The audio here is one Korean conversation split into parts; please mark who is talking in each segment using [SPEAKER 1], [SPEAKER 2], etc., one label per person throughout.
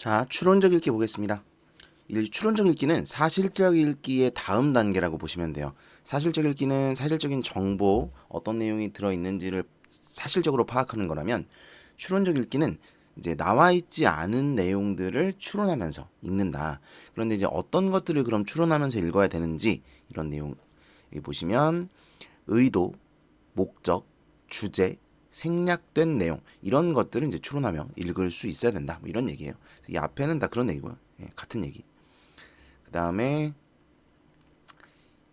[SPEAKER 1] 자, 추론적 읽기 보겠습니다. 이 추론적 읽기는 사실적 읽기의 다음 단계라고 보시면 돼요. 사실적 읽기는 사실적인 정보, 어떤 내용이 들어있는지를 사실적으로 파악하는 거라면, 추론적 읽기는 이제 나와 있지 않은 내용들을 추론하면서 읽는다. 그런데 이제 어떤 것들을 그럼 추론하면서 읽어야 되는지, 이런 내용 여기 보시면 의도, 목적, 주제, 생략된 내용, 이런 것들을 이제 추론하며 읽을 수 있어야 된다. 뭐 이런 얘기예요. 이 앞에는 다 그런 얘기고요. 예, 같은 얘기. 그 다음에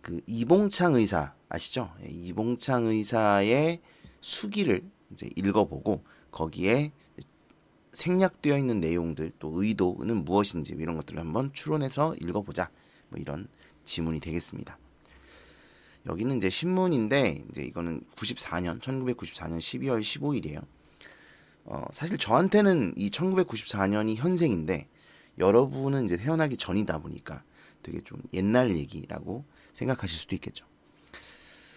[SPEAKER 1] 그 이봉창 의사 아시죠? 예, 이봉창 의사의 수기를 이제 읽어보고 거기에 생략되어 있는 내용들, 또 의도는 무엇인지 이런 것들을 한번 추론해서 읽어보자. 뭐 이런 지문이 되겠습니다. 여기는 이제 신문인데, 이제 이거는 1994년 12월 15일이에요. 사실 저한테는 이 1994년이 현생인데, 여러분은 이제 태어나기 전이다 보니까 되게 좀 옛날 얘기라고 생각하실 수도 있겠죠.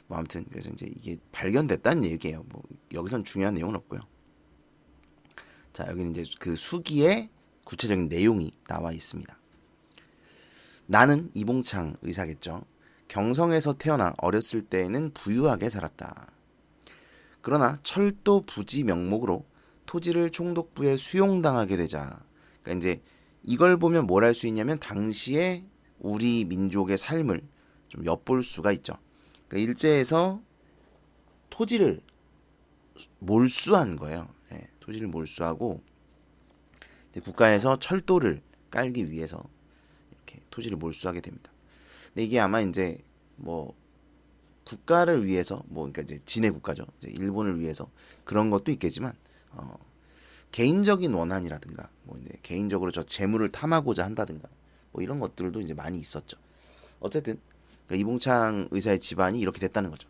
[SPEAKER 1] 뭐 아무튼 그래서 이제 이게 발견됐다는 얘기예요. 뭐 여기선 중요한 내용은 없고요. 자, 여기는 이제 그 수기의 구체적인 내용이 나와 있습니다. 나는 이봉창 의사겠죠. 경성에서 태어나 어렸을 때에는 부유하게 살았다. 그러나 철도 부지 명목으로 토지를 총독부에 수용당하게 되자, 그러니까 이제 이걸 보면 뭘 할 수 있냐면 당시에 우리 민족의 삶을 좀 엿볼 수가 있죠. 그러니까 일제에서 토지를 몰수한 거예요. 예, 토지를 몰수하고 국가에서 철도를 깔기 위해서 이렇게 토지를 몰수하게 됩니다. 근데 이게 아마 이제 뭐 국가를 위해서, 뭐 그러니까 이제 진해 국가죠. 이제 일본을 위해서 그런 것도 있겠지만 개인적인 원한이라든가 뭐 이제 개인적으로 저 재물을 탐하고자 한다든가 뭐 이런 것들도 이제 많이 있었죠. 어쨌든 그러니까 이봉창 의사의 집안이 이렇게 됐다는 거죠.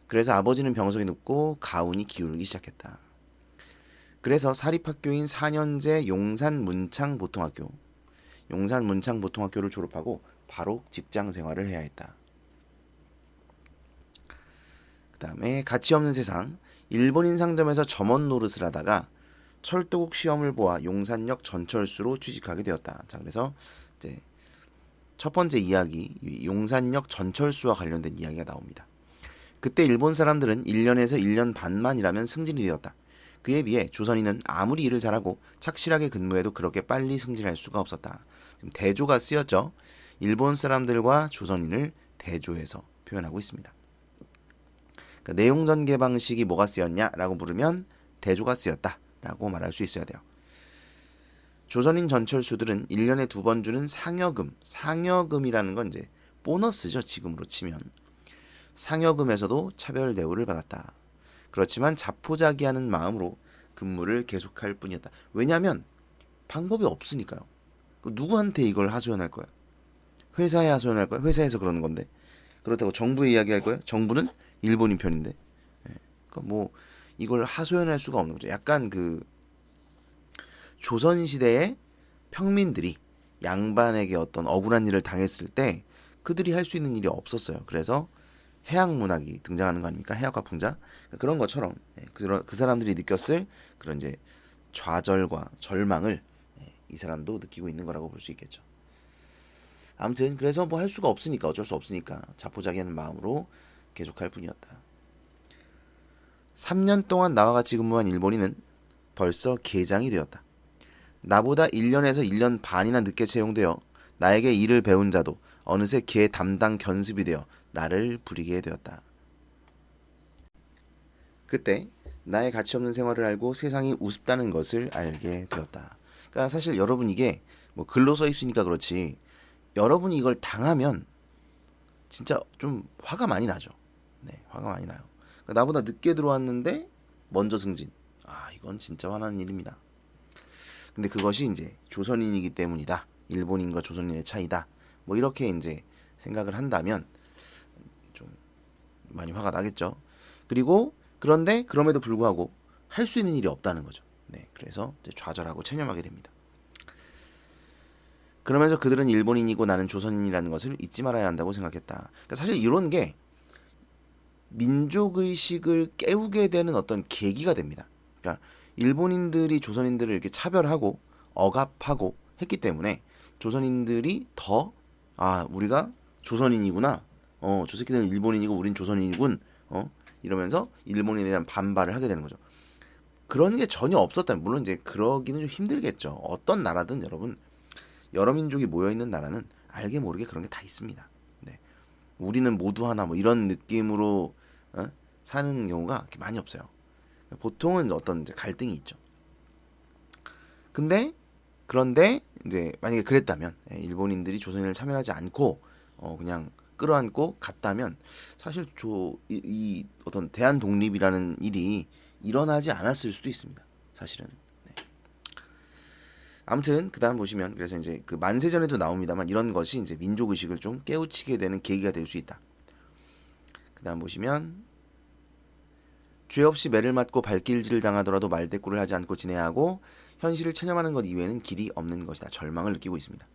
[SPEAKER 1] 그래서 아버지는 병석에 눕고 가운이 기울기 시작했다. 그래서 사립학교인 4년제 용산 문창보통학교를 졸업하고 바로 직장 생활을 해야 했다. 그 다음에 가치 없는 세상, 일본인 상점에서 점원 노릇을 하다가 철도국 시험을 보아 용산역 전철수로 취직하게 되었다. 자, 그래서 이제 첫 번째 이야기, 용산역 전철수와 관련된 이야기가 나옵니다. 그때 일본 사람들은 1년에서 1년 반만 일하면 승진이 되었다. 그에 비해 조선인은 아무리 일을 잘하고 착실하게 근무해도 그렇게 빨리 승진할 수가 없었다. 지금 대조가 쓰였죠. 일본 사람들과 조선인을 대조해서 표현하고 있습니다. 그러니까 내용 전개 방식이 뭐가 쓰였냐라고 물으면 대조가 쓰였다라고 말할 수 있어야 돼요. 조선인 전철수들은 1년에 2번 주는 상여금이라는 건 이제 보너스죠. 지금으로 치면. 상여금에서도 차별 대우를 받았다. 그렇지만 자포자기하는 마음으로 근무를 계속할 뿐이었다. 왜냐하면 방법이 없으니까요. 누구한테 이걸 하소연할 거야? 회사에 하소연할 거야? 회사에서 그러는 건데. 그렇다고 정부에 이야기할 거야? 정부는 일본인 편인데. 그러니까 뭐 이걸 하소연할 수가 없는 거죠. 약간 그 조선시대의 평민들이 양반에게 어떤 억울한 일을 당했을 때 그들이 할 수 있는 일이 없었어요. 그래서 해학 문학이 등장하는 거 아닙니까? 해학과 풍자. 그런 것처럼 그 사람들이 느꼈을 그런 이제 좌절과 절망을 이 사람도 느끼고 있는 거라고 볼 수 있겠죠. 아무튼 그래서 뭐 할 수가 없으니까, 어쩔 수 없으니까 자포자기하는 마음으로 계속할 뿐이었다. 3년 동안 나와 같이 근무한 일본인은 벌써 계장이 되었다. 나보다 1년에서 1년 반이나 늦게 채용되어 나에게 일을 배운 자도 어느새 개 담당 견습이 되어 나를 부리게 되었다. 그때 나의 가치없는 생활을 알고 세상이 우습다는 것을 알게 되었다. 그러니까 사실 여러분, 이게 뭐 글로 써 있으니까 그렇지, 여러분이 이걸 당하면 진짜 좀 화가 많이 나죠. 네, 화가 많이 나요. 그러니까 나보다 늦게 들어왔는데 먼저 승진. 이건 진짜 화나는 일입니다. 근데 그것이 이제 조선인이기 때문이다. 일본인과 조선인의 차이다. 뭐 이렇게 이제 생각을 한다면 좀 많이 화가 나겠죠. 그리고 그런데 그럼에도 불구하고 할 수 있는 일이 없다는 거죠. 네, 그래서 이제 좌절하고 체념하게 됩니다. 그러면서 그들은 일본인이고 나는 조선인이라는 것을 잊지 말아야 한다고 생각했다. 그러니까 사실 이런 게 민족의식을 깨우게 되는 어떤 계기가 됩니다. 그러니까 일본인들이 조선인들을 이렇게 차별하고 억압하고 했기 때문에 조선인들이 더 우리가 조선인이구나. 저 새끼들은 일본인이고 우린 조선인이군. 이러면서 일본인에 대한 반발을 하게 되는 거죠. 그런 게 전혀 없었다면 물론 이제 그러기는 좀 힘들겠죠. 어떤 나라든 여러분 여러 민족이 모여 있는 나라는 알게 모르게 그런 게 다 있습니다. 네. 우리는 모두 하나 뭐 이런 느낌으로 사는 경우가 그렇게 많이 없어요. 보통은 어떤 이제 갈등이 있죠. 그런데 이제 만약에 그랬다면 일본인들이 조선인을 참여하지 않고 그냥 끌어안고 갔다면 사실 이 어떤 대한 독립이라는 일이 일어나지 않았을 수도 있습니다. 사실은. 네. 아무튼 그다음 보시면 그래서 이제 그 만세전에도 나옵니다만 이런 것이 이제 민족 의식을 좀 깨우치게 되는 계기가 될 수 있다. 그다음 보시면 죄 없이 매를 맞고 발길질을 당하더라도 말대꾸를 하지 않고 지내야 하고 현실을 체념하는 것 이외에는 길이 없는 것이다. 절망을 느끼고 있습니다.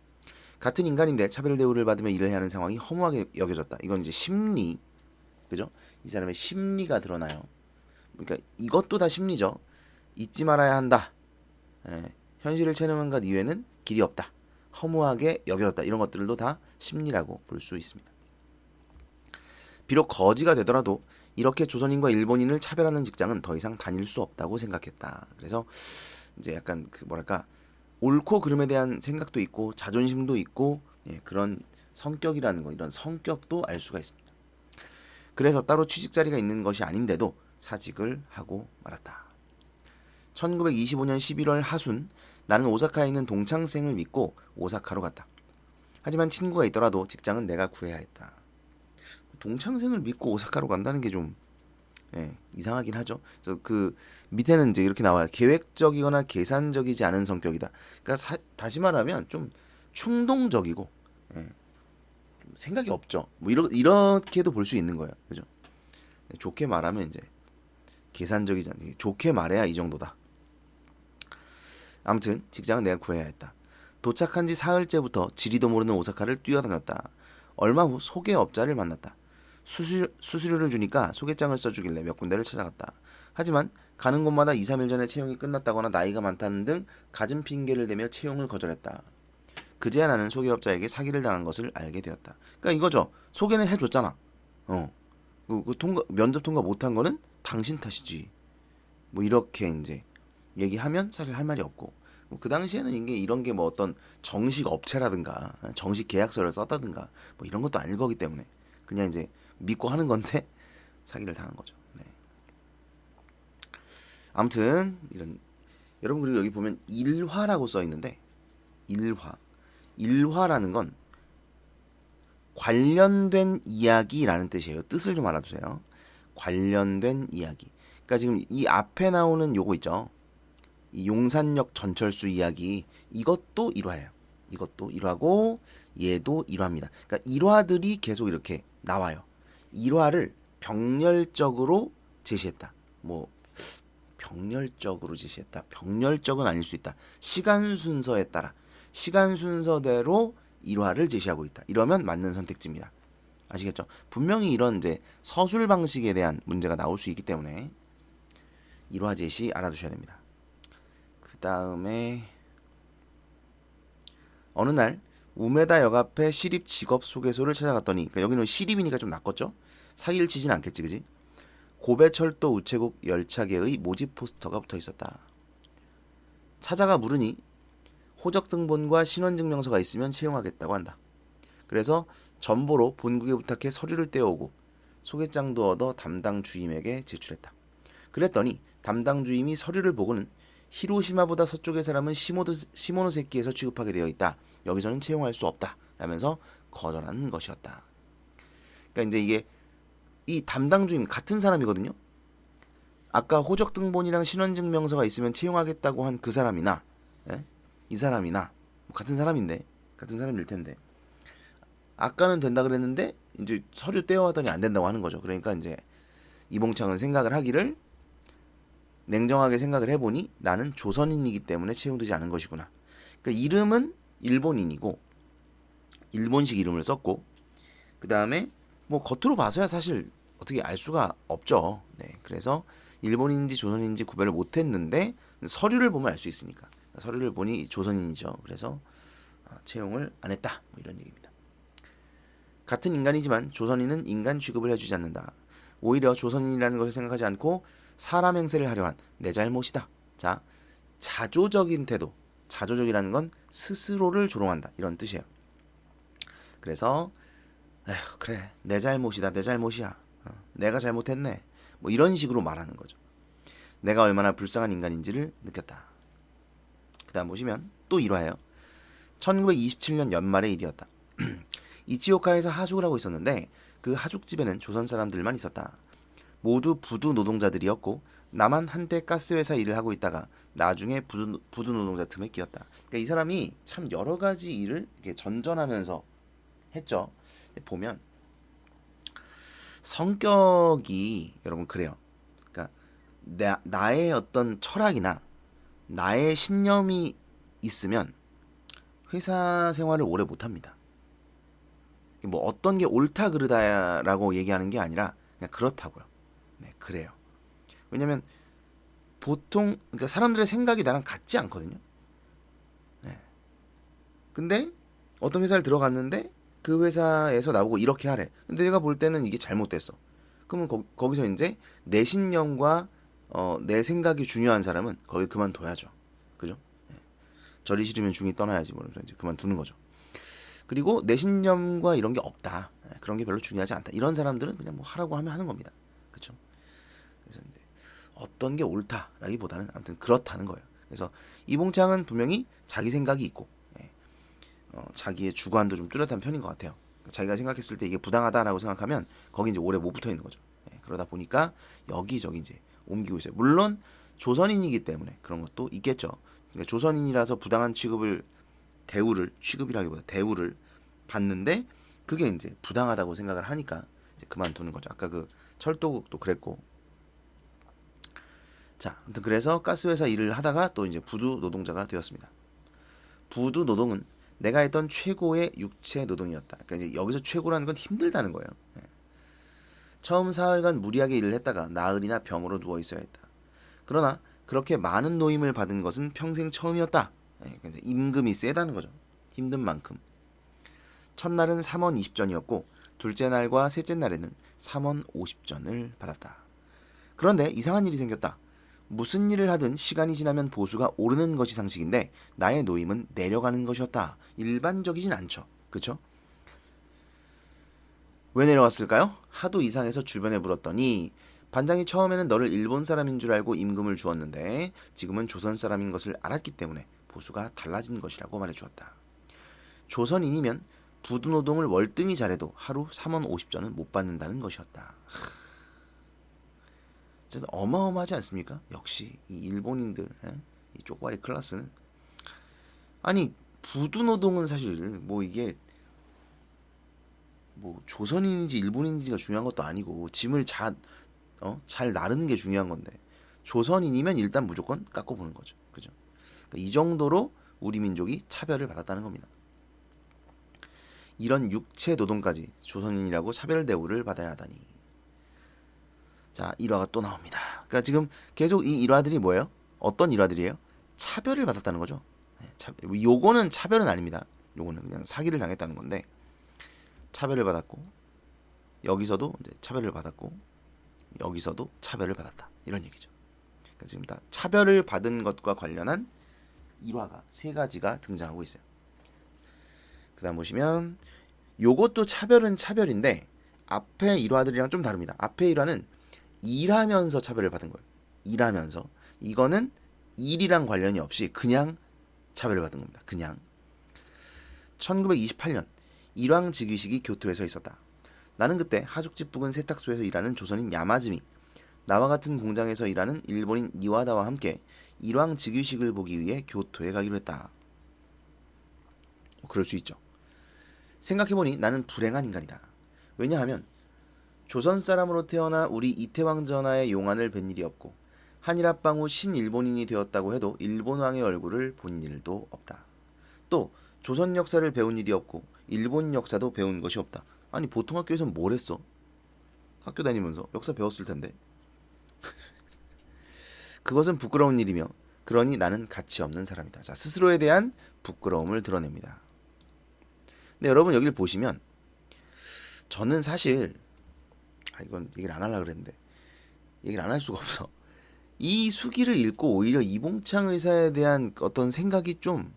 [SPEAKER 1] 같은 인간인데 차별 대우를 받으며 일을 해야 하는 상황이 허무하게 여겨졌다. 이건 이제 심리, 그죠? 이 사람의 심리가 드러나요. 그러니까 이것도 다 심리죠. 잊지 말아야 한다. 현실을 체념한 것 이외에는 길이 없다. 허무하게 여겨졌다. 이런 것들도 다 심리라고 볼 수 있습니다. 비록 거지가 되더라도 이렇게 조선인과 일본인을 차별하는 직장은 더 이상 다닐 수 없다고 생각했다. 그래서 이제 약간 그 뭐랄까 옳고 그름에 대한 생각도 있고 자존심도 있고 그런 성격이라는 거 이런 성격도 알 수가 있습니다. 그래서 따로 취직 자리가 있는 것이 아닌데도 사직을 하고 말았다. 1925년 11월 하순 나는 오사카에 있는 동창생을 믿고 오사카로 갔다. 하지만 친구가 있더라도 직장은 내가 구해야 했다. 동창생을 믿고 오사카로 간다는 게 좀 이상하긴 하죠. 그래서 그 밑에는 이제 이렇게 나와요. 계획적이거나 계산적이지 않은 성격이다. 그러니까 다시 말하면 좀 충동적이고 생각이 없죠. 뭐 이렇게도 볼 수 있는 거예요. 그죠? 좋게 말하면 이제 계산적이지 않은 좋게 말해야 이 정도다. 아무튼 직장은 내가 구해야 했다. 도착한 지 사흘째부터 지리도 모르는 오사카를 뛰어다녔다. 얼마 후 소개업자를 만났다. 수수료를 주니까 소개장을 써주길래 몇 군데를 찾아갔다. 하지만 가는 곳마다 2, 3일 전에 채용이 끝났다거나 나이가 많다는 등 갖은 핑계를 대며 채용을 거절했다. 그제야 나는 소개업자에게 사기를 당한 것을 알게 되었다. 그러니까 이거죠. 소개는 해줬잖아. 면접 통과 못한 거는 당신 탓이지. 뭐 이렇게 이제 얘기하면 사실 할 말이 없고 그 당시에는 이게 이런 게 뭐 어떤 정식 업체라든가 정식 계약서를 썼다든가 뭐 이런 것도 아닐 거기 때문에 그냥 이제 믿고 하는 건데 사기를 당한 거죠. 네. 아무튼 이런 여러분 그리고 여기 보면 일화라고 써 있는데 일화라는 건 관련된 이야기라는 뜻이에요. 뜻을 좀 알아두세요. 관련된 이야기. 그러니까 지금 이 앞에 나오는 요거 있죠. 이 용산역 전철수 이야기 이것도 일화예요. 이것도 일화고 얘도 일화입니다. 그러니까 일화들이 계속 이렇게 나와요. 일화를 병렬적으로 제시했다. 뭐 병렬적으로 제시했다. 병렬적은 아닐 수 있다. 시간 순서에 따라 시간 순서대로 일화를 제시하고 있다. 이러면 맞는 선택지입니다. 아시겠죠? 분명히 이런 이제 서술 방식에 대한 문제가 나올 수 있기 때문에 일화 제시 알아두셔야 됩니다. 그 다음에 어느 날 우메다 역 앞에 시립 직업 소개소를 찾아갔더니 그러니까 여기는 시립이니까 좀 낫겠죠? 사기를 치진 않겠지, 그지? 고배철도 우체국 열차계의 모집 포스터가 붙어 있었다. 찾아가 물으니 호적 등본과 신원증명서가 있으면 채용하겠다고 한다. 그래서 전보로 본국에 부탁해 서류를 떼어오고 소개장도 얻어 담당 주임에게 제출했다. 그랬더니 담당 주임이 서류를 보고는 히로시마보다 서쪽의 사람은 시모노세키에서 취급하게 되어 있다. 여기서는 채용할 수 없다. 라면서 거절하는 것이었다. 그러니까 이제 이게 이 담당 주임 같은 사람이거든요. 아까 호적 등본이랑 신원증명서가 있으면 채용하겠다고 한 그 사람이나 이 사람이나 같은 사람인데 같은 사람일 텐데 아까는 된다 그랬는데 이제 서류 떼어왔더니 안 된다고 하는 거죠. 그러니까 이제 이봉창은 생각을 하기를 냉정하게 생각을 해보니 나는 조선인이기 때문에 채용되지 않은 것이구나. 그러니까 이름은 일본인이고 일본식 이름을 썼고 그 다음에 뭐 겉으로 봐서야 사실 어떻게 알 수가 없죠. 네, 그래서 일본인지 조선인지 구별을 못했는데 서류를 보면 알 수 있으니까 서류를 보니 조선인이죠. 그래서 채용을 안 했다. 뭐 이런 얘기입니다. 같은 인간이지만 조선인은 인간 취급을 해주지 않는다. 오히려 조선인이라는 것을 생각하지 않고 사람 행세를 하려 한 내 잘못이다. 자, 자조적인 태도. 자조적이라는 건 스스로를 조롱한다. 이런 뜻이에요. 그래서 에휴, 그래, 내 잘못이다. 내 잘못이야. 내가 잘못했네. 뭐 이런 식으로 말하는 거죠. 내가 얼마나 불쌍한 인간인지를 느꼈다. 그 다음 보시면 또 일화예요. 1927년 연말의 일이었다. 이치오카에서 하숙을 하고 있었는데 그 하숙집에는 조선 사람들만 있었다. 모두 부두 노동자들이었고 나만 한때 가스회사 일을 하고 있다가 나중에 부두 노동자 틈에 끼었다. 그러니까 이 사람이 참 여러 가지 일을 이렇게 전전하면서 했죠. 보면 성격이 여러분 그래요. 그러니까 나의 어떤 철학이나 나의 신념이 있으면 회사 생활을 오래 못합니다. 뭐 어떤 게 옳다 그르다라고 얘기하는 게 아니라 그냥 그렇다고요. 네, 그래요. 왜냐면 보통 그러니까 사람들의 생각이 나랑 같지 않거든요. 네. 근데 어떤 회사를 들어갔는데 그 회사에서 나보고 이렇게 하래. 근데 내가 볼 때는 이게 잘못됐어. 그러면 거기서 이제 내 신념과 내 생각이 중요한 사람은 거기 그만둬야죠. 그죠? 네. 절이 싫으면 중이 떠나야지. 뭐 이제 그만두는 거죠. 그리고 내 신념과 이런 게 없다. 그런 게 별로 중요하지 않다. 이런 사람들은 그냥 뭐 하라고 하면 하는 겁니다. 그렇죠? 그래서 이제 어떤 게 옳다라기보다는 아무튼 그렇다는 거예요. 그래서 이봉창은 분명히 자기 생각이 있고 자기의 주관도 좀 뚜렷한 편인 것 같아요. 자기가 생각했을 때 이게 부당하다라고 생각하면 거기 이제 오래 못 붙어 있는 거죠. 그러다 보니까 여기저기 이제 옮기고 있어요. 물론 조선인이기 때문에 그런 것도 있겠죠. 그러니까 조선인이라서 부당한 취급이라기보다 대우를 받는데 그게 이제 부당하다고 생각을 하니까 이제 그만두는 거죠. 아까 그 철도국도 그랬고. 자, 아무튼 그래서 가스회사 일을 하다가 또 이제 부두 노동자가 되었습니다. 부두 노동은 내가 했던 최고의 육체 노동이었다. 그러니까 이제 여기서 최고라는 건 힘들다는 거예요. 처음 사흘간 무리하게 일을 했다가 나흘이나 병으로 누워 있어야 했다. 그러나 그렇게 많은 노임을 받은 것은 평생 처음이었다. 임금이 세다는 거죠. 힘든 만큼. 첫날은 3원 20전이었고 둘째 날과 셋째 날에는 3원 50전을 받았다. 그런데 이상한 일이 생겼다. 무슨 일을 하든 시간이 지나면 보수가 오르는 것이 상식인데 나의 노임은 내려가는 것이었다. 일반적이진 않죠. 그쵸? 왜 내려왔을까요? 하도 이상해서 주변에 물었더니 반장이 처음에는 너를 일본 사람인 줄 알고 임금을 주었는데 지금은 조선 사람인 것을 알았기 때문에 보수가 달라진 것이라고 말해주었다. 조선인이면 부두노동을 월등히 잘해도 하루 3원 50전은 못 받는다는 것이었다. 진짜 어마어마하지 않습니까? 역시 이 일본인들, 이 쪽발이 클래스는 아니 부두노동은 사실 뭐 이게 뭐 조선인인지 일본인인지가 중요한 것도 아니고 짐을 잘 나르는 게 중요한 건데 조선인이면 일단 무조건 깎고 보는 거죠. 그죠? 그러니까 이 정도로 우리 민족이 차별을 받았다는 겁니다. 이런 육체 노동까지 조선인이라고 차별 대우를 받아야 하다니. 자, 일화가 또 나옵니다. 그러니까 지금 계속 이 일화들이 뭐예요? 어떤 일화들이에요? 차별을 받았다는 거죠. 요거는 차별은 아닙니다. 요거는 그냥 사기를 당했다는 건데 차별을 받았고 여기서도 이제 차별을 받았고 여기서도 차별을 받았다. 이런 얘기죠. 그러니까 지금 다 차별을 받은 것과 관련한 일화가 세 가지가 등장하고 있어요. 그다음 보시면 요것도 차별은 차별인데 앞에 일화들이랑 좀 다릅니다. 앞에 일화는 일하면서 차별을 받은 거예요. 일하면서. 이거는 일이랑 관련이 없이 그냥 차별을 받은 겁니다. 그냥. 1928년 일왕직위식이 교토에서 있었다. 나는 그때 하숙집 부근 세탁소에서 일하는 조선인 야마즈미, 나와 같은 공장에서 일하는 일본인 이와다와 함께 일왕직위식을 보기 위해 교토에 가기로 했다. 그럴 수 있죠. 생각해보니 나는 불행한 인간이다. 왜냐하면 조선 사람으로 태어나 우리 이태왕 전하의 용안을 뵌 일이 없고 한일합방 후 신일본인이 되었다고 해도 일본왕의 얼굴을 본 일도 없다. 또 조선 역사를 배운 일이 없고 일본 역사도 배운 것이 없다. 아니 보통 학교에서는 뭘 했어? 학교 다니면서 역사 배웠을 텐데. 그것은 부끄러운 일이며 그러니 나는 가치 없는 사람이다. 자, 스스로에 대한 부끄러움을 드러냅니다. 근데 여러분 여기를 보시면 저는 사실 이건 얘기를 안 하려고 그랬는데 얘기를 안 할 수가 없어. 이 수기를 읽고 오히려 이봉창 의사에 대한 어떤 생각이 좀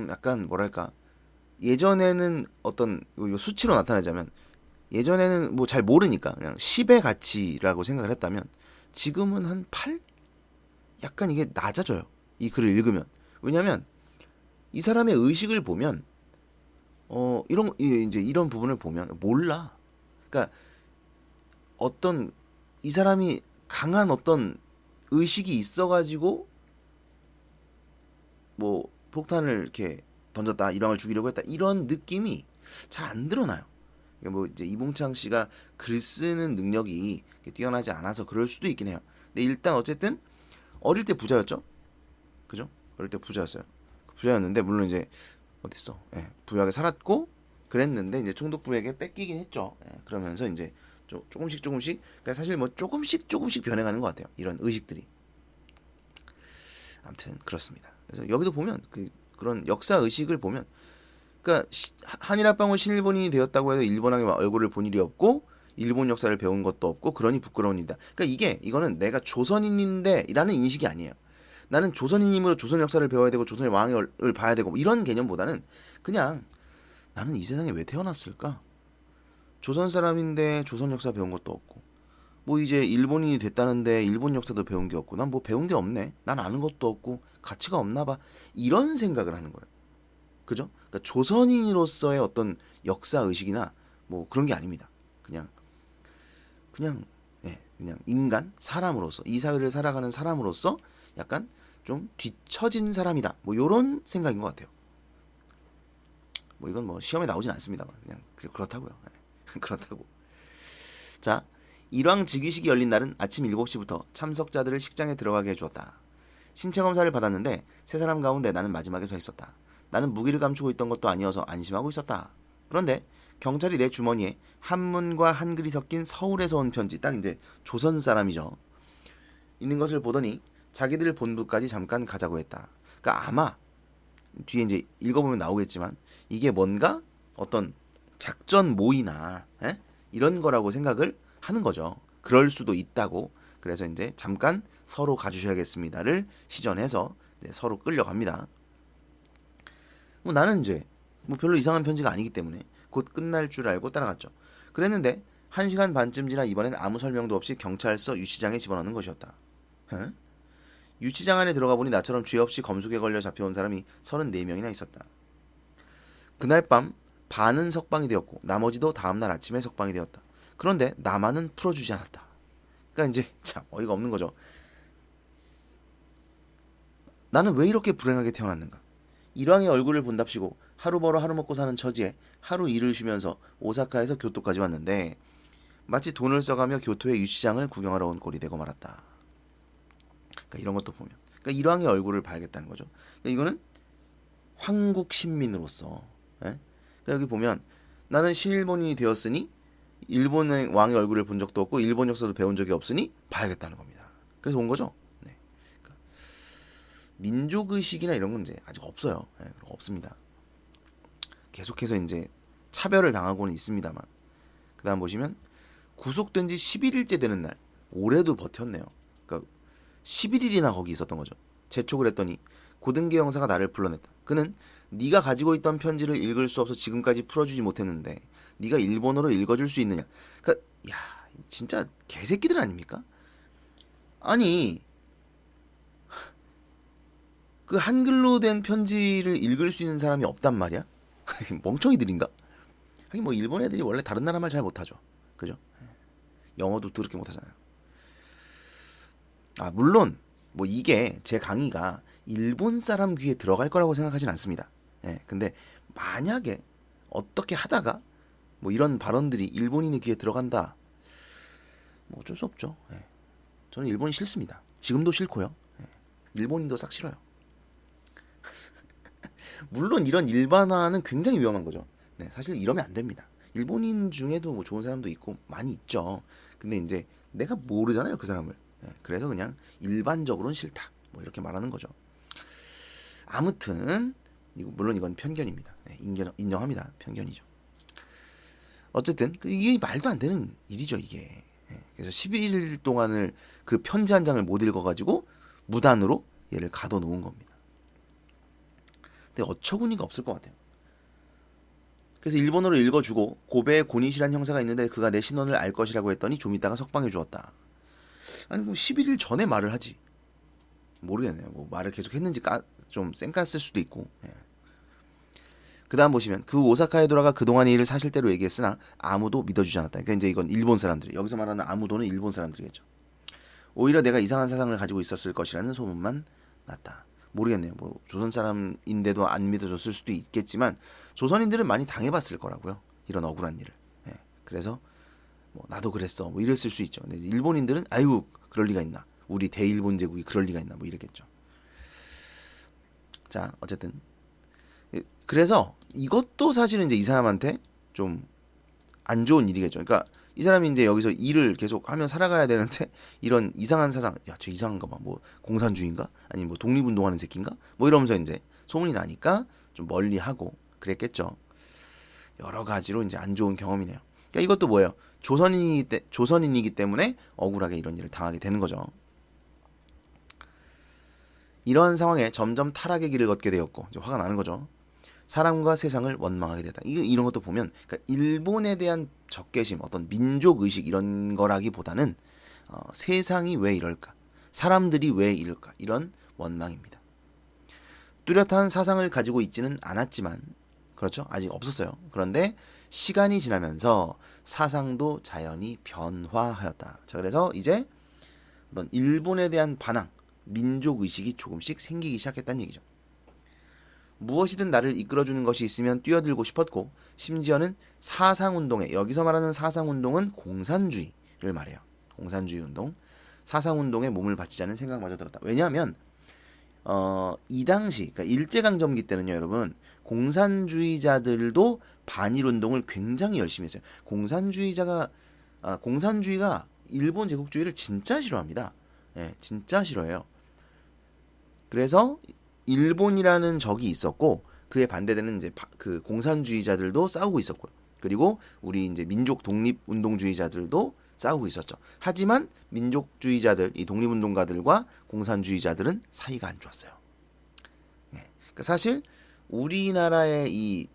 [SPEAKER 1] 약간 뭐랄까, 예전에는 어떤 이거 수치로 나타내자면 예전에는 뭐 잘 모르니까 그냥 10의 가치라고 생각을 했다면 지금은 한 8? 약간 이게 낮아져요. 이 글을 읽으면. 왜냐면 이 사람의 의식을 보면 이제 이런 부분을 보면 몰라. 그러니까 어떤 이 사람이 강한 어떤 의식이 있어가지고 뭐 폭탄을 이렇게 던졌다, 일왕을 죽이려고 했다, 이런 느낌이 잘 안 드러나요. 그러니까 뭐 이제 이봉창 씨가 글 쓰는 능력이 뛰어나지 않아서 그럴 수도 있긴 해요. 근데 일단 어쨌든 어릴 때 부자였죠. 그죠? 어릴 때 부자였어요. 부자였는데 물론 이제 어딨어? 예, 부유하게 살았고 그랬는데 이제 총독부에게 뺏기긴 했죠. 예, 그러면서 이제 조금씩 그러니까 사실 뭐 조금씩 변해가는 것 같아요. 이런 의식들이. 아무튼 그렇습니다. 그래서 여기도 보면 그런 역사 의식을 보면, 그러니까 한일합방후 신일본인이 되었다고 해도 일본왕의 얼굴을 본 일이 없고 일본 역사를 배운 것도 없고 그러니 부끄러운 일이다. 그러니까 이거는 내가 조선인인데라는 인식이 아니에요. 나는 조선인이므로 조선 역사를 배워야 되고 조선의 왕을 봐야 되고 이런 개념보다는 그냥 나는 이 세상에 왜 태어났을까? 조선 사람인데 조선 역사 배운 것도 없고 뭐 이제 일본인이 됐다는데 일본 역사도 배운 게 없고 난 뭐 배운 게 없네. 난 아는 것도 없고 가치가 없나 봐. 이런 생각을 하는 거예요. 그죠? 그러니까 조선인으로서의 어떤 역사 의식이나 뭐 그런 게 아닙니다. 그냥 그냥 인간, 사람으로서 이 사회를 살아가는 사람으로서 약간 좀 뒤처진 사람이다. 뭐 요런 생각인 것 같아요. 뭐 이건 뭐 시험에 나오진 않습니다만 그냥 그렇다고요. 그렇다고. 자, 일왕 즉위식이 열린 날은 아침 7시부터 참석자들을 식장에 들어가게 해주었다. 신체 검사를 받았는데 세 사람 가운데 나는 마지막에 서 있었다. 나는 무기를 감추고 있던 것도 아니어서 안심하고 있었다. 그런데 경찰이 내 주머니에 한문과 한글이 섞인 서울에서 온 편지, 딱 이제 조선 사람이죠, 있는 것을 보더니 자기들 본부까지 잠깐 가자고 했다. 그러니까 아마 뒤에 이제 읽어보면 나오겠지만 이게 뭔가 어떤 작전 모의나 이런 거라고 생각을 하는 거죠. 그럴 수도 있다고. 그래서 이제 잠깐 서로 가주셔야겠습니다를 시전해서 이제 서로 끌려갑니다. 뭐 나는 이제 뭐 별로 이상한 편지가 아니기 때문에 곧 끝날 줄 알고 따라갔죠. 그랬는데 1시간 반쯤 지나 이번엔 아무 설명도 없이 경찰서 유치장에 집어넣는 것이었다. 유치장 안에 들어가 보니 나처럼 죄 없이 검숙에 걸려 잡혀온 사람이 34명이나 있었다. 그날 밤 반은 석방이 되었고 나머지도 다음날 아침에 석방이 되었다. 그런데 나만은 풀어주지 않았다. 그러니까 이제 참 어이가 없는 거죠. 나는 왜 이렇게 불행하게 태어났는가? 일왕의 얼굴을 본답시고 하루 벌어 하루 먹고 사는 처지에 하루 일을 쉬면서 오사카에서 교토까지 왔는데 마치 돈을 써가며 교토의 유치장을 구경하러 온 꼴이 되고 말았다. 그러니까 이런 것도 보면, 그러니까 일왕의 얼굴을 봐야겠다는 거죠. 그러니까 이거는 황국 신민으로서, 그러니까 여기 보면 나는 신일본인이 되었으니 일본의 왕의 얼굴을 본 적도 없고 일본 역사도 배운 적이 없으니 봐야겠다는 겁니다. 그래서 온 거죠. 네. 그러니까 민족의식이나 이런 건 이제 아직 없어요. 없습니다. 계속해서 이제 차별을 당하고는 있습니다만, 그 다음 보시면 구속된 지 11일째 되는 날, 올해도 버텼네요. 그러니까 11일이나 거기 있었던 거죠. 재촉을 했더니 고등계 형사가 나를 불러냈다. 그는 네가 가지고 있던 편지를 읽을 수 없어 지금까지 풀어주지 못했는데 네가 일본어로 읽어줄 수 있느냐. 그러니까 야, 진짜 개새끼들 아닙니까? 아니, 그 한글로 된 편지를 읽을 수 있는 사람이 없단 말이야? 멍청이들인가? 하긴 뭐 일본 애들이 원래 다른 나라 말 잘 못하죠. 그죠? 영어도 더럽게 못하잖아요. 아, 물론 뭐 이게 제 강의가 일본 사람 귀에 들어갈 거라고 생각하진 않습니다. 근데 만약에 어떻게 하다가 뭐 이런 발언들이 일본인의 귀에 들어간다, 뭐 어쩔 수 없죠. 저는 일본이 싫습니다. 지금도 싫고요. 일본인도 싹 싫어요. 물론 이런 일반화는 굉장히 위험한 거죠. 사실 이러면 안 됩니다. 일본인 중에도 뭐 좋은 사람도 있고 많이 있죠. 근데 이제 내가 모르잖아요, 그 사람을. 그래서 그냥 일반적으로는 싫다. 뭐 이렇게 말하는 거죠. 아무튼 물론 이건 편견입니다. 인정합니다. 편견이죠. 어쨌든 이게 말도 안 되는 일이죠, 이게. 그래서 11일 동안을 그 편지 한 장을 못 읽어가지고 무단으로 얘를 가둬놓은 겁니다. 근데 어처구니가 없을 것 같아요. 그래서 일본어로 읽어주고 고베에 고니시란 형사가 있는데 그가 내 신원을 알 것이라고 했더니 좀 있다가 석방해 주었다. 아니 뭐 11일 전에 말을 하지. 모르겠네요. 뭐 말을 계속 했는지 좀 쌩깠을 수도 있고. 그 다음 보시면 그 오사카에 돌아가 그동안의 일을 사실대로 얘기했으나 아무도 믿어주지 않았다. 그러니까 이제 이건 일본 사람들이, 여기서 말하는 아무도는 일본 사람들이겠죠. 오히려 내가 이상한 사상을 가지고 있었을 것이라는 소문만 났다. 모르겠네요. 뭐 조선 사람인데도 안 믿어줬을 수도 있겠지만 조선인들은 많이 당해봤을 거라고요. 이런 억울한 일을. 그래서 뭐 나도 그랬어. 뭐 이랬을 수 있죠. 근데 일본인들은 아유 그럴 리가 있나. 우리 대일본 제국이 그럴 리가 있나. 뭐 이랬겠죠. 자 어쨌든 그래서 이것도 사실은 이제 이 사람한테 좀 안 좋은 일이겠죠. 그러니까 이 사람이 이제 여기서 일을 계속 하며 살아가야 되는데 이런 이상한 사상, 야, 저 이상한가 봐. 뭐 공산주의인가? 아니 뭐 독립운동하는 새끼인가? 뭐 이러면서 이제 소문이 나니까 좀 멀리하고 그랬겠죠. 여러 가지로 이제 안 좋은 경험이네요. 그러니까 이것도 뭐예요? 조선인이기 때문에 억울하게 이런 일을 당하게 되는 거죠. 이러한 상황에 점점 타락의 길을 걷게 되었고 이제 화가 나는 거죠. 사람과 세상을 원망하게 되다. 이런 것도 보면 그러니까 일본에 대한 적개심, 어떤 민족 의식 이런 거라기보다는 세상이 왜 이럴까, 사람들이 왜 이럴까 이런 원망입니다. 뚜렷한 사상을 가지고 있지는 않았지만 그렇죠, 아직 없었어요. 그런데 시간이 지나면서 사상도 자연히 변화하였다. 자 그래서 이제 어떤 일본에 대한 반항, 민족 의식이 조금씩 생기기 시작했다는 얘기죠. 무엇이든 나를 이끌어주는 것이 있으면 뛰어들고 싶었고 심지어는 사상운동에, 여기서 말하는 사상운동은 공산주의를 말해요. 공산주의 운동, 사상운동에 몸을 바치자는 생각마저 들었다. 왜냐하면 이 당시 그러니까 일제강점기 때는요 여러분, 공산주의자들도 반일운동을 굉장히 열심히 했어요. 공산주의가 일본 제국주의를 진짜 싫어합니다. 진짜 싫어해요. 그래서 일본이라는 적이 있었고 그에 반대되는 이제 그 공산주의자들도 싸우고 있었고요. 그리고 우리 이제 민족 독립운동주의자들도 싸우고 있었죠. 하지만 민족주의자들, 이 독립운동가들과 공산주의자들은 사이가 안 좋았어요. 그러니까 사실 우리나라의 이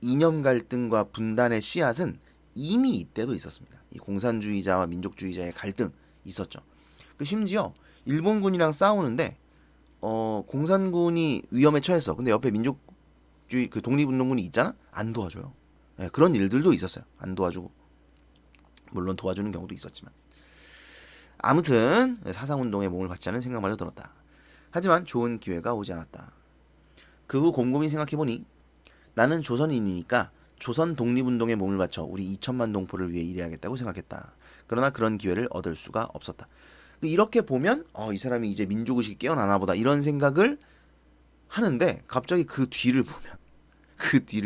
[SPEAKER 1] 이념 갈등과 분단의 씨앗은 이미 이때도 있었습니다. 이 공산주의자와 민족주의자의 갈등 있었죠. 심지어 일본군이랑 싸우는데 공산군이 위험에 처했어. 근데 옆에 민족주의 그 독립운동군이 있잖아? 안 도와줘요. 그런 일들도 있었어요. 안 도와주고. 물론 도와주는 경우도 있었지만. 아무튼 사상운동에 몸을 바치자는 생각마저 들었다. 하지만 좋은 기회가 오지 않았다. 그 후 곰곰이 생각해보니 나는 조선인이니까 조선 독립운동에 몸을 바쳐 우리 2천만 동포를 위해 일해야겠다고 생각했다. 그러나 그런 기회를 얻을 수가 없었다. 이렇게 보면 이 사람이 이제 민족의식이 깨어나나 보다 이런 생각을 하는데 갑자기 그 뒤를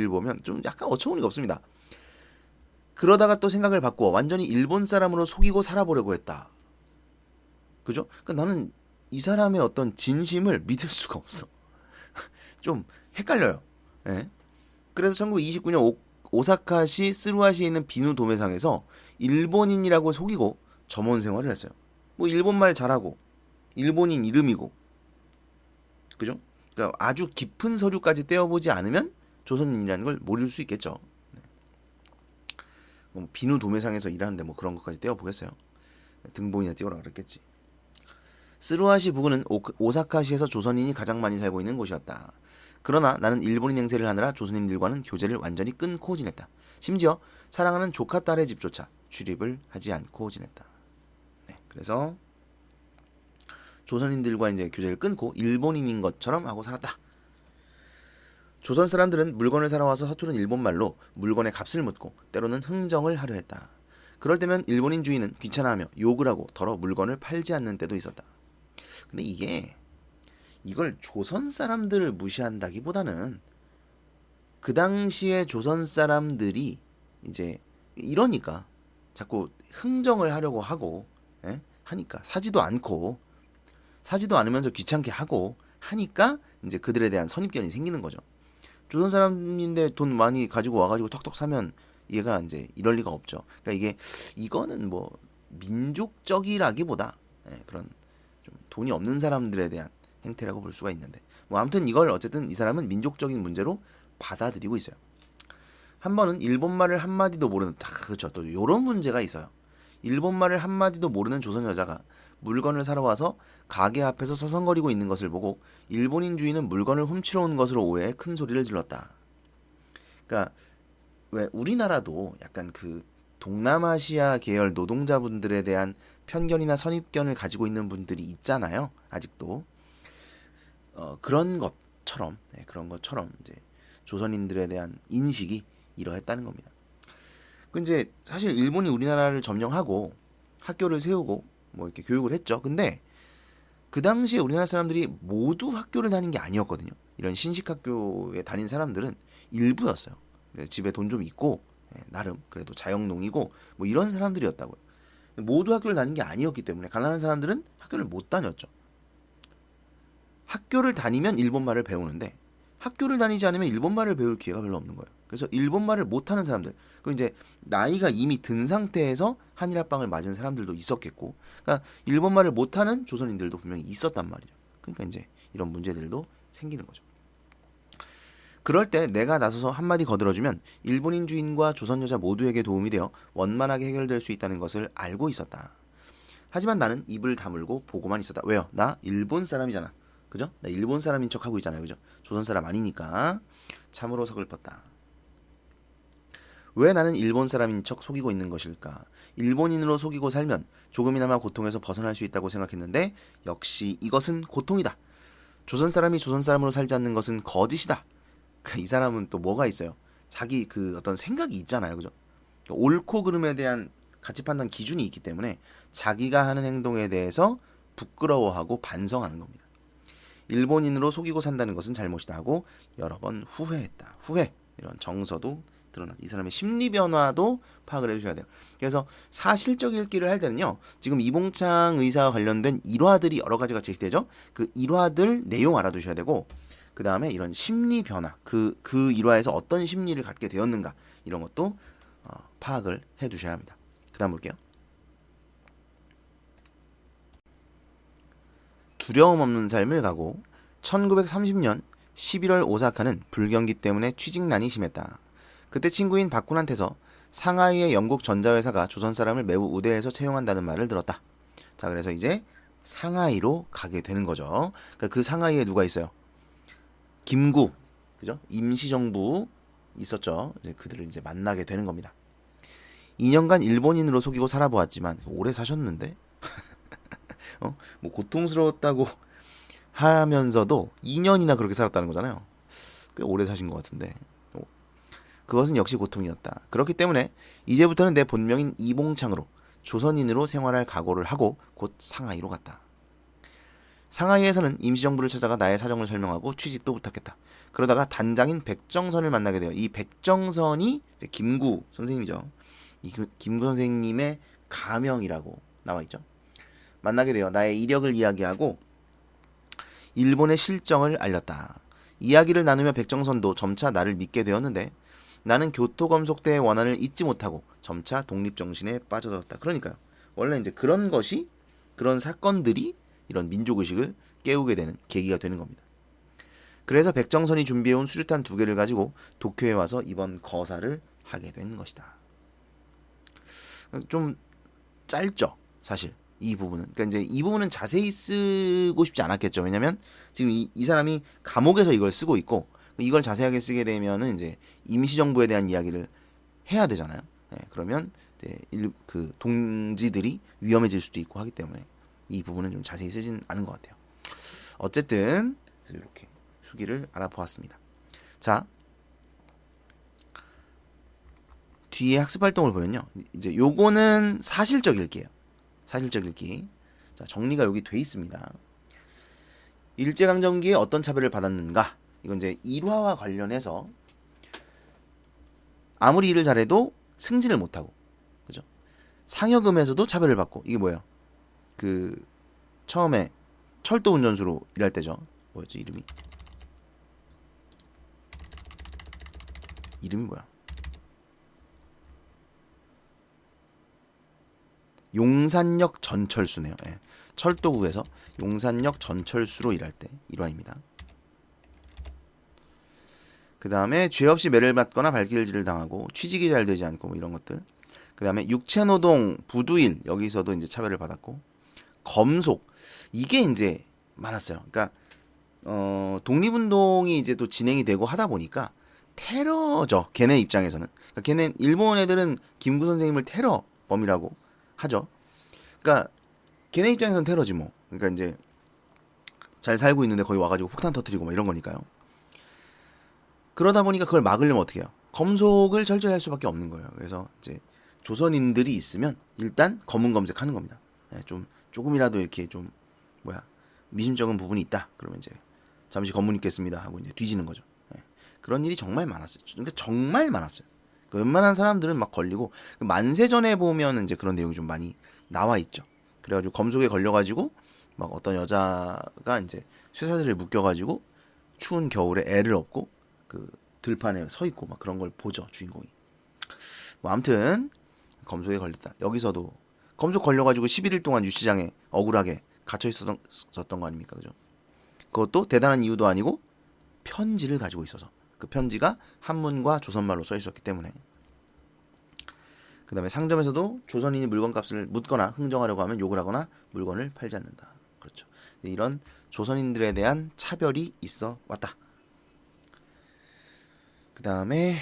[SPEAKER 1] 보면 좀 약간 어처구니가 없습니다. 그러다가 또 생각을 바꾸어 완전히 일본 사람으로 속이고 살아보려고 했다. 그죠? 그러니까 나는 이 사람의 어떤 진심을 믿을 수가 없어. 좀 헷갈려요. 그래서 1929년 오사카시 스루아시에 있는 비누 도매상에서 일본인이라고 속이고 점원 생활을 했어요. 뭐 일본말 잘하고 일본인 이름이고 그죠? 그러니까 아주 깊은 서류까지 떼어보지 않으면 조선인이라는 걸 모를 수 있겠죠. 뭐 비누 도매상에서 일하는데 뭐 그런 것까지 떼어보겠어요. 등본이나 띄우라 그랬겠지. 스루아시 부근은 오사카시에서 조선인이 가장 많이 살고 있는 곳이었다. 그러나 나는 일본인 행세를 하느라 조선인들과는 교제를 완전히 끊고 지냈다. 심지어 사랑하는 조카 딸의 집조차 출입을 하지 않고 지냈다. 그래서 조선인들과 이제 교제를 끊고 일본인인 것처럼 하고 살았다. 조선 사람들은 물건을 사러 와서 서투른 일본말로 물건의 값을 묻고 때로는 흥정을 하려 했다. 그럴 때면 일본인 주인은 귀찮아하며 욕을 하고 덜어 물건을 팔지 않는 때도 있었다. 근데 이걸 조선 사람들을 무시한다기보다는 그 당시에 조선 사람들이 이제 이러니까 자꾸 흥정을 하려고 하고 하니까 사지도 않으면서 귀찮게 하고 하니까 이제 그들에 대한 선입견이 생기는 거죠. 조선 사람인데 돈 많이 가지고 와가지고 턱턱 사면 얘가 이제 이럴 리가 없죠. 그러니까 이거는 뭐 민족적이라기보다 그런 좀 돈이 없는 사람들에 대한 행태라고 볼 수가 있는데 뭐 아무튼 이걸 어쨌든 이 사람은 민족적인 문제로 받아들이고 있어요. 한 번은 일본말을 한마디도 모르는 그렇죠. 또 이런 문제가 있어요. 일본말을 한마디도 모르는 조선 여자가 물건을 사러 와서 가게 앞에서 서성거리고 있는 것을 보고 일본인 주인은 물건을 훔치러 온 것으로 오해해 큰 소리를 질렀다. 그러니까 왜 우리나라도 약간 그 동남아시아 계열 노동자분들에 대한 편견이나 선입견을 가지고 있는 분들이 있잖아요. 아직도 그런 것처럼 이제 조선인들에 대한 인식이 이러했다는 겁니다. 그 이제 사실 일본이 우리나라를 점령하고 학교를 세우고 뭐 이렇게 교육을 했죠. 근데 그 당시에 우리나라 사람들이 모두 학교를 다닌 게 아니었거든요. 이런 신식 학교에 다닌 사람들은 일부였어요. 집에 돈 좀 있고 나름 그래도 자영농이고 뭐 이런 사람들이었다고요. 모두 학교를 다닌 게 아니었기 때문에 가난한 사람들은 학교를 못 다녔죠. 학교를 다니면 일본말을 배우는데 학교를 다니지 않으면 일본말을 배울 기회가 별로 없는 거예요. 그래서 일본말을 못하는 사람들, 그 이제 나이가 이미 든 상태에서 한일합방을 맞은 사람들도 있었겠고, 그러니까 일본말을 못하는 조선인들도 분명히 있었단 말이죠. 그러니까 이제 이런 문제들도 생기는 거죠. 그럴 때 내가 나서서 한마디 거들어주면 일본인 주인과 조선 여자 모두에게 도움이 되어 원만하게 해결될 수 있다는 것을 알고 있었다. 하지만 나는 입을 다물고 보고만 있었다. 왜요? 나 일본 사람이잖아. 그죠? 나 일본 사람인 척 하고 있잖아요. 그죠? 조선 사람 아니니까. 참으로 서글펐다. 왜 나는 일본 사람인 척 속이고 있는 것일까? 일본인으로 속이고 살면 조금이나마 고통에서 벗어날 수 있다고 생각했는데 역시 이것은 고통이다. 조선 사람이 조선 사람으로 살지 않는 것은 거짓이다. 이 사람은 또 뭐가 있어요? 자기 그 어떤 생각이 있잖아요. 그죠? 옳고 그름에 대한 가치 판단 기준이 있기 때문에 자기가 하는 행동에 대해서 부끄러워하고 반성하는 겁니다. 일본인으로 속이고 산다는 것은 잘못이다 하고 여러 번 후회했다. 후회. 이런 정서도 드러나. 이 사람의 심리 변화도 파악을 해주셔야 돼요. 그래서 사실적 읽기를 할 때는요. 지금 이봉창 의사와 관련된 일화들이 여러 가지가 제시되죠. 그 일화들 내용 알아두셔야 되고 그 다음에 이런 심리 변화, 그 일화에서 어떤 심리를 갖게 되었는가 이런 것도 파악을 해두셔야 합니다. 그 다음 볼게요. 두려움 없는 삶을 가고 1930년 11월 오사카는 불경기 때문에 취직난이 심했다. 그때 친구인 박군한테서 상하이의 영국 전자회사가 조선 사람을 매우 우대해서 채용한다는 말을 들었다. 자, 그래서 이제 상하이로 가게 되는 거죠. 그러니까 그 상하이에 누가 있어요? 김구, 그죠? 임시정부 있었죠. 이제 그들을 이제 만나게 되는 겁니다. 2년간 일본인으로 속이고 살아보았지만 오래 사셨는데 뭐 고통스러웠다고 하면서도 2년이나 그렇게 살았다는 거잖아요. 꽤 오래 사신 것 같은데 그것은 역시 고통이었다. 그렇기 때문에 이제부터는 내 본명인 이봉창으로 조선인으로 생활할 각오를 하고 곧 상하이로 갔다. 상하이에서는 임시정부를 찾아가 나의 사정을 설명하고 취직도 부탁했다. 그러다가 단장인 백정선을 만나게 돼요. 이 백정선이 김구 선생님이죠. 이 김구 선생님의 가명이라고 나와 있죠. 만나게 돼요. 나의 이력을 이야기하고 일본의 실정을 알렸다. 이야기를 나누며 백정선도 점차 나를 믿게 되었는데 나는 교토검속대의 원한을 잊지 못하고 점차 독립정신에 빠져들었다. 그러니까요. 원래 이제 그런 사건들이 이런 민족의식을 깨우게 되는 계기가 되는 겁니다. 그래서 백정선이 준비해온 수류탄 2개를 가지고 도쿄에 와서 이번 거사를 하게 된 것이다. 좀 짧죠, 사실. 이 부분은. 그러니까 이제 이 부분은 자세히 쓰고 싶지 않았겠죠. 왜냐면 지금 이 사람이 감옥에서 이걸 쓰고 있고 이걸 자세하게 쓰게 되면은 이제 임시정부에 대한 이야기를 해야 되잖아요. 그러면 이제 그 동지들이 위험해질 수도 있고 하기 때문에 이 부분은 좀 자세히 쓰진 않은 것 같아요. 어쨌든 이렇게 수기를 알아보았습니다. 자, 뒤에 학습 활동을 보면요. 이제 요거는 사실적 읽기예요. 사실적 읽기. 자, 정리가 여기 돼 있습니다. 일제강점기에 어떤 차별을 받았는가? 이건 이제 일화와 관련해서 아무리 일을 잘해도 승진을 못하고, 그죠? 상여금에서도 차별을 받고, 이게 뭐예요? 그 처음에 철도 운전수로 일할 때죠. 뭐였지 이름이? 이름이 뭐야? 용산역 전철수네요. 예. 철도구에서 용산역 전철수로 일할 때 일화입니다. 그 다음에 죄 없이 매를 맞거나 발길질을 당하고 취직이 잘 되지 않고 뭐 이런 것들. 그 다음에 육체노동 부두일 여기서도 이제 차별을 받았고 검속 이게 이제 많았어요. 그러니까 독립운동이 이제 또 진행이 되고 하다 보니까 테러죠. 걔네 입장에서는. 그러니까 걔네 일본 애들은 김구 선생님을 테러범이라고 하죠. 그러니까 걔네 입장에서는 테러지 뭐. 그러니까 이제 잘 살고 있는데 거기 와가지고 폭탄 터뜨리고 뭐 이런 거니까요. 그러다 보니까 그걸 막으려면 어떻게 해요? 검속을 철저히 할 수밖에 없는 거예요. 그래서 이제 조선인들이 있으면 일단 검은 검색하는 겁니다. 예, 좀 조금이라도 이렇게 좀 뭐야 미심쩍은 부분이 있다. 그러면 이제 잠시 검문 있겠습니다 하고 이제 뒤지는 거죠. 예, 그런 일이 정말 많았어요. 그러니까 정말 많았어요. 그 웬만한 사람들은 막 걸리고 만세전에 보면 이제 그런 내용이 좀 많이 나와 있죠. 그래가지고 검속에 걸려가지고 막 어떤 여자가 이제 쇠사슬을 묶여가지고 추운 겨울에 애를 업고 그 들판에 서 있고 막 그런 걸 보죠 주인공이. 뭐 아무튼 검속에 걸렸다. 여기서도 검속 걸려가지고 11일 동안 유치장에 억울하게 갇혀 있었던 거 아닙니까, 그죠? 그것도 대단한 이유도 아니고 편지를 가지고 있어서 그 편지가 한문과 조선말로 써 있었기 때문에. 그 다음에 상점에서도 조선인이 물건값을 묻거나 흥정하려고 하면 욕을 하거나 물건을 팔지 않는다. 그렇죠. 이런 조선인들에 대한 차별이 있어 왔다. 그 다음에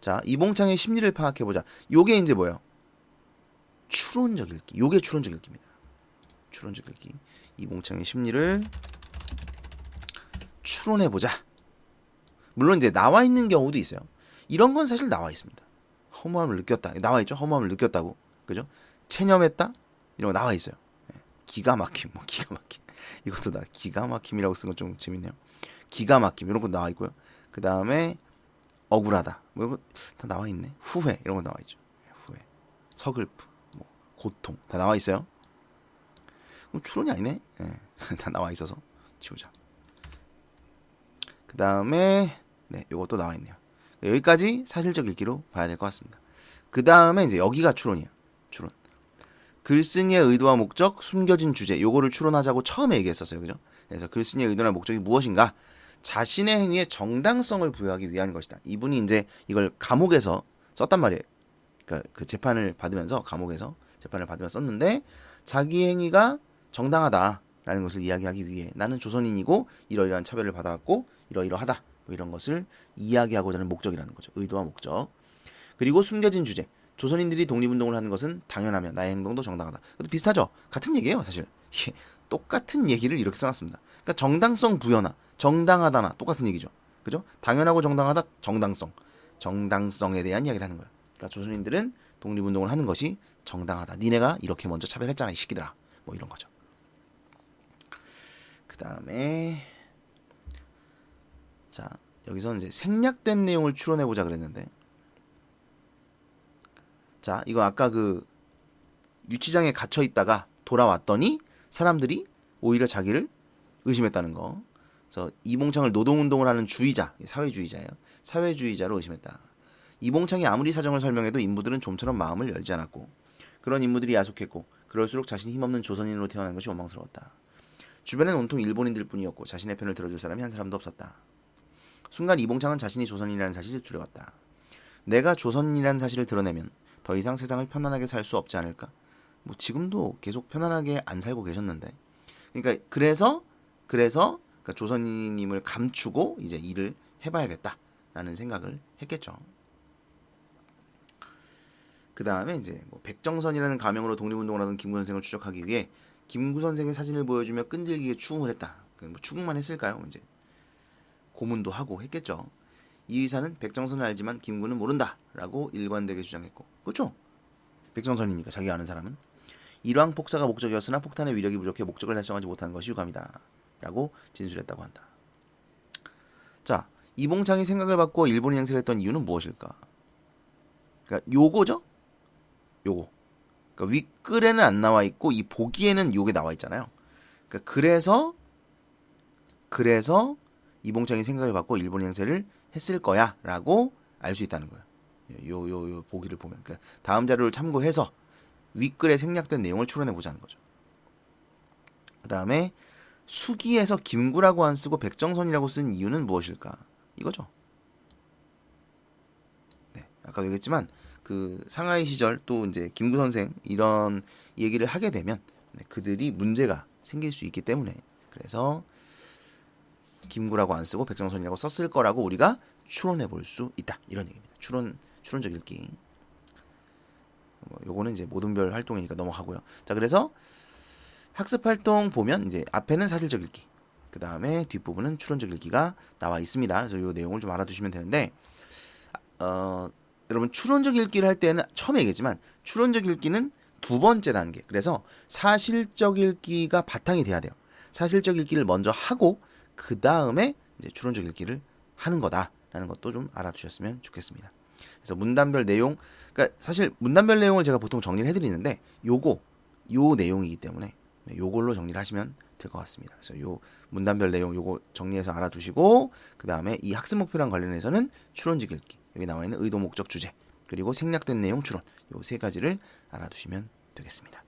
[SPEAKER 1] 자 이봉창의 심리를 파악해보자. 요게 이제 뭐예요? 추론적 읽기. 요게 추론적 읽기입니다. 추론적 읽기. 이봉창의 심리를 추론해보자. 물론 이제 나와 있는 경우도 있어요. 이런 건 사실 나와 있습니다. 허무함을 느꼈다. 나와 있죠. 허무함을 느꼈다고. 그죠? 체념했다. 이런 거 나와 있어요. 기가 막힘. 뭐 기가 막힘. 이것도 나 기가 막힘이라고 쓴 건 좀 재밌네요. 기가 막힘 이런 거 나와 있고요. 그 다음에 억울하다. 뭐 이거 다 나와 있네. 후회 이런 거 나와 있죠. 후회, 서글픔, 뭐 고통 다 나와 있어요. 그럼 추론이 아니네. 네. 다 나와 있어서 지우자. 그 다음에 네, 요것도 나와 있네요. 여기까지 사실적 읽기로 봐야 될 것 같습니다. 그 다음에 이제 여기가 추론이에요. 추론. 글쓴이의 의도와 목적, 숨겨진 주제, 요거를 추론하자고 처음에 얘기했었어요. 그죠? 그래서 글쓴이의 의도나 목적이 무엇인가? 자신의 행위에 정당성을 부여하기 위한 것이다. 이분이 이제 이걸 감옥에서 썼단 말이에요. 그러니까 그 재판을 받으면서 감옥에서 재판을 받으면서 썼는데 자기 행위가 정당하다라는 것을 이야기하기 위해 나는 조선인이고 이러이러한 차별을 받아왔고 이러이러하다 뭐 이런 것을 이야기하고자 하는 목적이라는 거죠. 의도와 목적. 그리고 숨겨진 주제. 조선인들이 독립운동을 하는 것은 당연하며 나의 행동도 정당하다. 그것도 비슷하죠. 같은 얘기예요 사실. 똑같은 얘기를 이렇게 써놨습니다. 그러니까 정당성 부여나 정당하다나 똑같은 얘기죠. 그죠? 당연하고 정당하다 정당성. 정당성에 대한 이야기를 하는 거예요. 그러니까 조선인들은 독립운동을 하는 것이 정당하다. 니네가 이렇게 먼저 차별했잖아 이 새끼들아. 뭐 이런 거죠. 그 다음에 자 여기서 이제 생략된 내용을 추론해보자 그랬는데 자 이거 아까 그 유치장에 갇혀 있다가 돌아왔더니 사람들이 오히려 자기를 의심했다는 거. 그래서 이봉창을 노동운동을 하는 주의자, 사회주의자예요. 사회주의자로 의심했다. 이봉창이 아무리 사정을 설명해도 인부들은 좀처럼 마음을 열지 않았고 그런 인물들이 야속했고 그럴수록 자신이 힘없는 조선인으로 태어난 것이 원망스러웠다. 주변엔 온통 일본인들 뿐이었고 자신의 편을 들어줄 사람이 한 사람도 없었다. 순간 이봉창은 자신이 조선인이라는 사실을 두려웠다. 내가 조선인이라는 사실을 드러내면 더 이상 세상을 편안하게 살 수 없지 않을까? 뭐 지금도 계속 편안하게 안 살고 계셨는데 그러니까 그래서 그러니까 조선인임을 감추고 이제 일을 해봐야겠다라는 생각을 했겠죠. 그 다음에 이제 뭐 백정선이라는 가명으로 독립운동을 하던 김구 선생을 추적하기 위해 김구 선생의 사진을 보여주며 끈질기게 추궁을 했다. 뭐 추궁만 했을까요? 이제 고문도 하고 했겠죠. 이 의사는 백정선을 알지만 김구는 모른다라고 일관되게 주장했고, 그렇죠? 백정선이니까 자기가 아는 사람은 일왕 폭사가 목적이었으나 폭탄의 위력이 부족해 목적을 달성하지 못한 것이 유감이다라고 진술했다고 한다. 자, 이봉창이 생각을 바꾸어 일본인 행세를 했던 이유는 무엇일까? 그러니까 요거죠? 요거. 그러니까 윗글에는 안 나와 있고 이 보기에는 요게 나와 있잖아요. 그러니까 그래서 이봉창이 생각을 받고 일본 행세를 했을 거야라고 알 수 있다는 거예요. 요 보기를 보면, 그러니까 다음 자료를 참고해서 윗글에 생략된 내용을 추론해 보자는 거죠. 그 다음에 수기에서 김구라고 안 쓰고 백정선이라고 쓴 이유는 무엇일까? 이거죠. 네, 아까 얘기했지만 그 상하이 시절 또 이제 김구 선생 이런 얘기를 하게 되면 그들이 문제가 생길 수 있기 때문에, 그래서 김구라고 안 쓰고 백정선이라고 썼을 거라고 우리가 추론해 볼 수 있다, 이런 얘기입니다. 추론적 읽기. 요거는 이제 모든별 활동이니까 넘어가고요. 자, 그래서 학습 활동 보면 이제 앞에는 사실적 읽기, 그 다음에 뒷부분은 추론적 읽기가 나와 있습니다. 그래서 이 내용을 좀 알아두시면 되는데, 여러분 추론적 읽기를 할 때는 처음에 얘기했지만 추론적 읽기는 두 번째 단계. 그래서 사실적 읽기가 바탕이 돼야 돼요. 사실적 읽기를 먼저 하고 그 다음에 이제 추론적 읽기를 하는 거다라는 것도 좀 알아두셨으면 좋겠습니다. 그래서 문단별 내용, 그러니까 사실 문단별 내용을 제가 보통 정리를 해드리는데 요 내용이기 때문에 요걸로 정리를 하시면 될 것 같습니다. 그래서 요 문단별 내용 요거 정리해서 알아두시고, 그 다음에 이 학습 목표랑 관련해서는 추론적 읽기, 여기 나와 있는 의도, 목적, 주제, 그리고 생략된 내용 추론, 요 세 가지를 알아두시면 되겠습니다.